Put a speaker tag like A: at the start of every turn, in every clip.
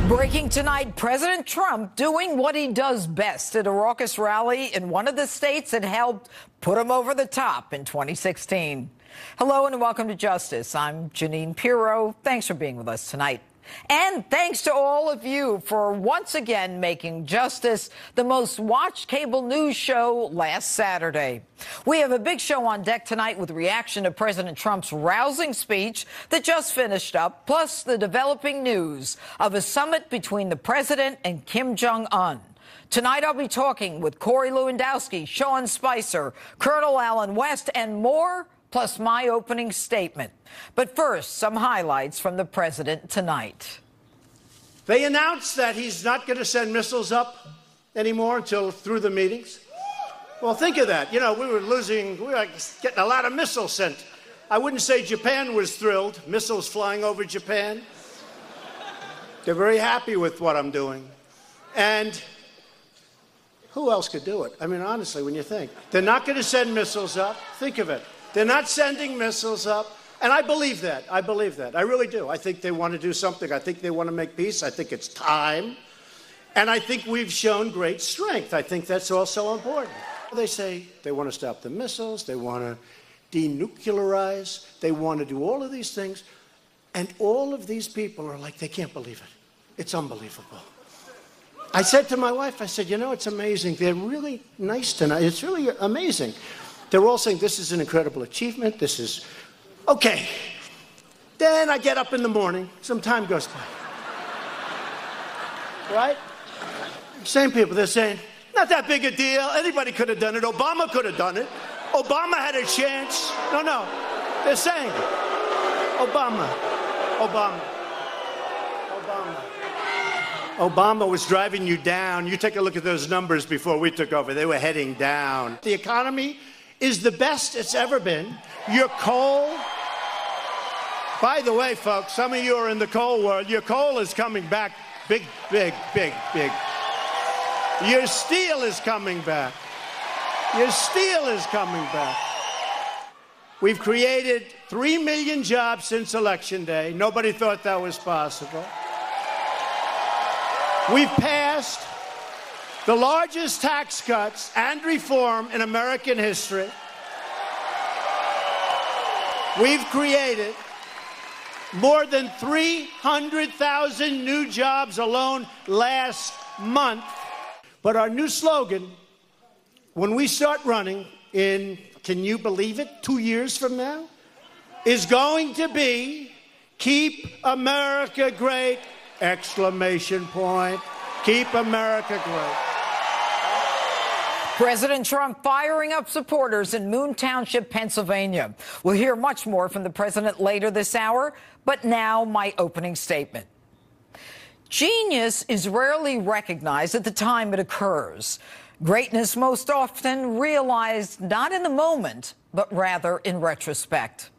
A: Breaking tonight, President Trump doing what he does best at a raucous rally in one of the states that helped put him over the top in 2016. Hello and welcome to Justice. I'm Jeanine Pirro. Thanks for being with us tonight. And thanks to all of you for once again making Justice the most watched cable news show last Saturday. We have a big show on deck tonight with reaction to President Trump's rousing speech that just finished up, plus the developing news of a summit between the president and Kim Jong-un. Tonight I'll be talking with Corey Lewandowski, Sean Spicer, Colonel Alan West, and more, plus my opening statement. But first, some highlights from the president tonight.
B: They announced that he's not going to send missiles up anymore until through the meetings. Well, think of that. You know, we were getting a lot of missiles sent. I wouldn't say Japan was thrilled, missiles flying over Japan. They're very happy with what I'm doing. And who else could do it? I mean, honestly, when you think. They're not going to send missiles up. Think of it. They're not sending missiles up. And I believe that. I believe that. I really do. I think they want to do something. I think they want to make peace. I think it's time. And I think we've shown great strength. I think that's also important. They say they want to stop the missiles. They want to denuclearize. They want to do all of these things. And all of these people are like, they can't believe it. It's unbelievable. I said to my wife, I said, you know, it's amazing. They're really nice tonight. It's really amazing. They're all saying this is an incredible achievement. This is okay. Then I get up in the morning. Some time goes by. Right? Same people. They're saying, not that big a deal. Anybody could have done it. Obama could have done it. Obama had a chance. No. They're saying, Obama. Obama was driving you down. You take a look at those numbers before we took over. They were heading down. The economy is the best it's ever been. Your coal, by the way, folks, some of you are in the coal world. Your coal is coming back big. Your steel is coming back. We've created 3 million jobs since Election Day. Nobody thought that was possible. We've passed the largest tax cuts and reform in American history. We've created more than 300,000 new jobs alone last month. But our new slogan, when we start running in, can you believe it, 2 years from now, is going to be, keep America great, exclamation point. Keep America great.
A: President Trump firing up supporters in Moon Township, Pennsylvania. We'll hear much more from the president later this hour, but now my opening statement. Genius is rarely recognized at the time it occurs. Greatness most often realized not in the moment, but rather in retrospect.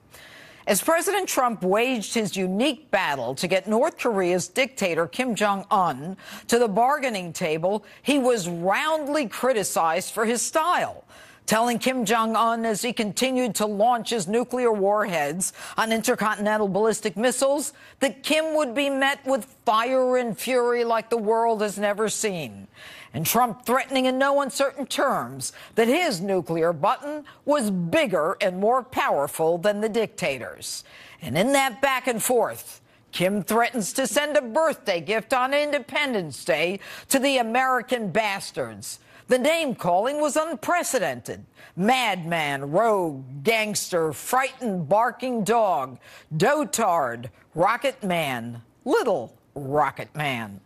A: As President Trump waged his unique battle to get North Korea's dictator Kim Jong-un to the bargaining table, he was roundly criticized for his style, telling Kim Jong-un as he continued to launch his nuclear warheads on intercontinental ballistic missiles that Kim would be met with fire and fury like the world has never seen. And Trump threatening in no uncertain terms that his nuclear button was bigger and more powerful than the dictator's. And in that back and forth, Kim threatens to send a birthday gift on Independence Day to the American bastards. The name-calling was unprecedented. Madman, rogue, gangster, frightened, barking dog, dotard, rocket man, little rocket man.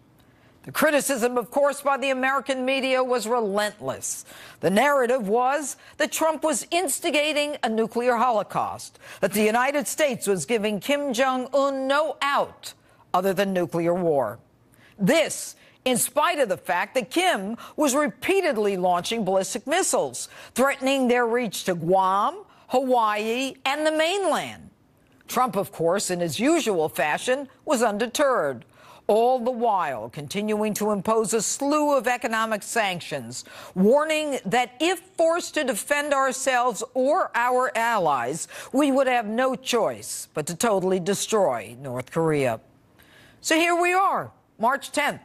A: The criticism, of course, by the American media was relentless. The narrative was that Trump was instigating a nuclear holocaust, that the United States was giving Kim Jong-un no out other than nuclear war. This, in spite of the fact that Kim was repeatedly launching ballistic missiles, threatening their reach to Guam, Hawaii, and the mainland. Trump, of course, in his usual fashion, was undeterred. All the while continuing to impose a slew of economic sanctions, warning that if forced to defend ourselves or our allies, we would have no choice but to totally destroy North Korea. So here we are, March 10th.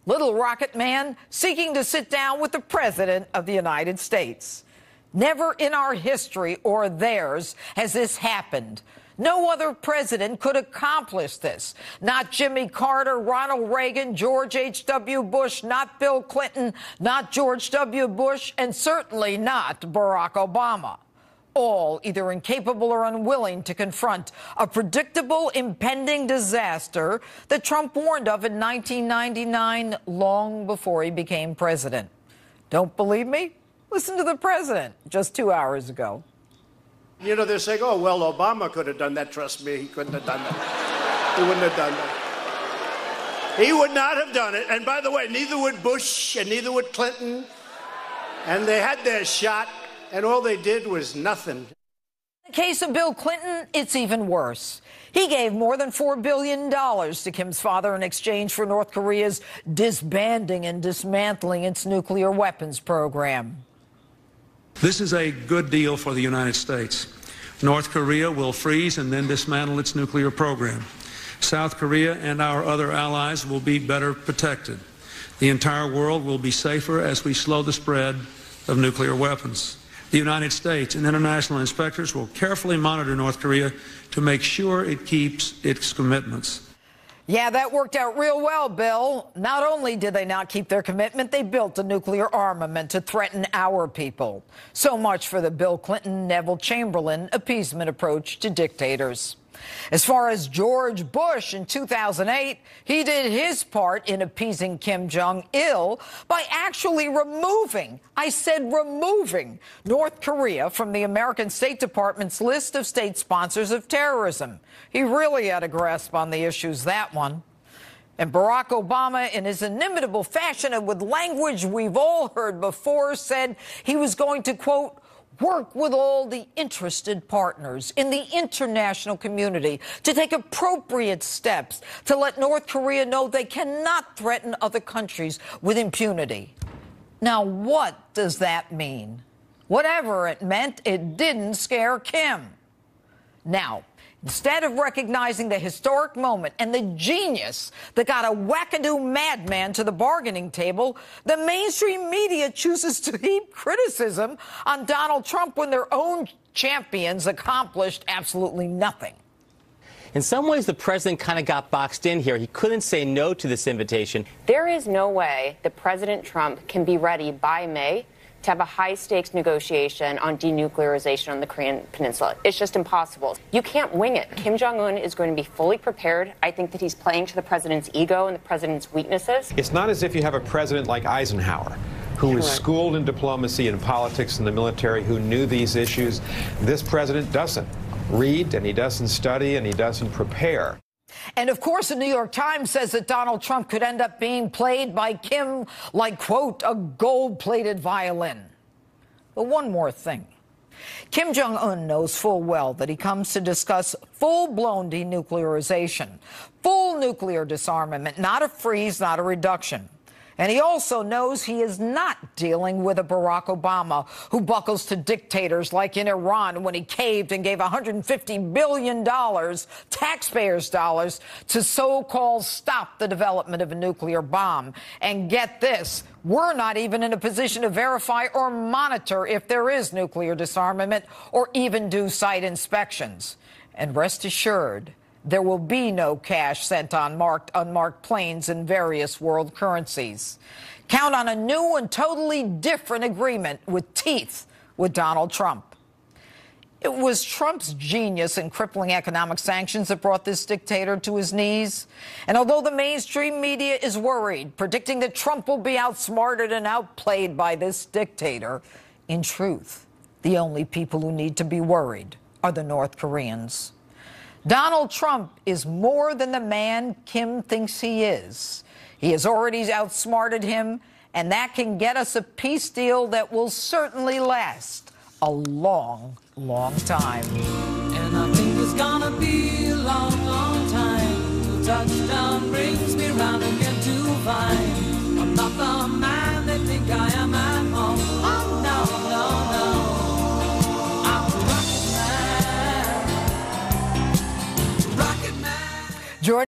A: Little rocket man seeking to sit down with the President of the United States. Never in our history or theirs has this happened. No other president could accomplish this. Not Jimmy Carter, Ronald Reagan, George H.W. Bush, not Bill Clinton, not George W. Bush, and certainly not Barack Obama. All either incapable or unwilling to confront a predictable impending disaster that Trump warned of in 1999, long before he became president. Don't believe me? Listen to the president just 2 hours ago.
B: You know, they're saying, oh, well, Obama could have done that. Trust me, he couldn't have done that. He wouldn't have done that. He would not have done it. And by the way, neither would Bush and neither would Clinton. And they had their shot, and all they did was nothing.
A: In the case of Bill Clinton, it's even worse. He gave more than $4 billion to Kim's father in exchange for North Korea's disbanding and dismantling its nuclear weapons program.
C: This is a good deal for the United States. North Korea will freeze and then dismantle its nuclear program. South Korea and our other allies will be better protected. The entire world will be safer as we slow the spread of nuclear weapons. The United States and international inspectors will carefully monitor North Korea to make sure it keeps its commitments.
A: Yeah, that worked out real well, Bill. Not only did they not keep their commitment, they built a nuclear armament to threaten our people. So much for the Bill Clinton, Neville Chamberlain appeasement approach to dictators. As far as George Bush in 2008, he did his part in appeasing Kim Jong-il by actually removing, I said removing, North Korea from the American State Department's list of state sponsors of terrorism. He really had a grasp on the issues, that one. And Barack Obama, in his inimitable fashion and with language we've all heard before, said he was going to, quote, work with all the interested partners in the international community to take appropriate steps to let North Korea know they cannot threaten other countries with impunity. Now, what does that mean? Whatever it meant, it didn't scare Kim. Now, instead of recognizing the historic moment and the genius that got a wackadoo madman to the bargaining table, the mainstream media chooses to heap criticism on Donald Trump when their own champions accomplished absolutely nothing.
D: In some ways, the president kind of got boxed in here. He couldn't say no to this invitation.
E: There is no way that President Trump can be ready by May to have a high-stakes negotiation on denuclearization on the Korean Peninsula. It's just impossible. You can't wing it. Kim Jong-un is going to be fully prepared. I think that he's playing to the president's ego and the president's weaknesses.
F: It's not as if you have a president like Eisenhower, who was schooled in diplomacy and politics and the military, who knew these issues. This president doesn't read, and he doesn't study, and he doesn't prepare.
A: And, of course, the New York Times says that Donald Trump could end up being played by Kim like, quote, a gold-plated violin. But one more thing. Kim Jong-un knows full well that he comes to discuss full-blown denuclearization, full nuclear disarmament, not a freeze, not a reduction. And he also knows he is not dealing with a Barack Obama who buckles to dictators like in Iran when he caved and gave $150 billion, taxpayers' dollars, to so-called stop the development of a nuclear bomb. And get this, we're not even in a position to verify or monitor if there is nuclear disarmament or even do site inspections. And rest assured, there will be no cash sent on unmarked planes in various world currencies. Count on a new and totally different agreement with teeth with Donald Trump. It was Trump's genius in crippling economic sanctions that brought this dictator to his knees. And although the mainstream media is worried, predicting that Trump will be outsmarted and outplayed by this dictator, in truth, the only people who need to be worried are the North Koreans. Donald Trump is more than the man Kim thinks he is. He has already outsmarted him, and that can get us a peace deal that will certainly last a long, long time.
G: And I think it's gonna be a long, long time till touchdown brings me round again to find I'm not the man they think I am at home. Oh, no, no, no.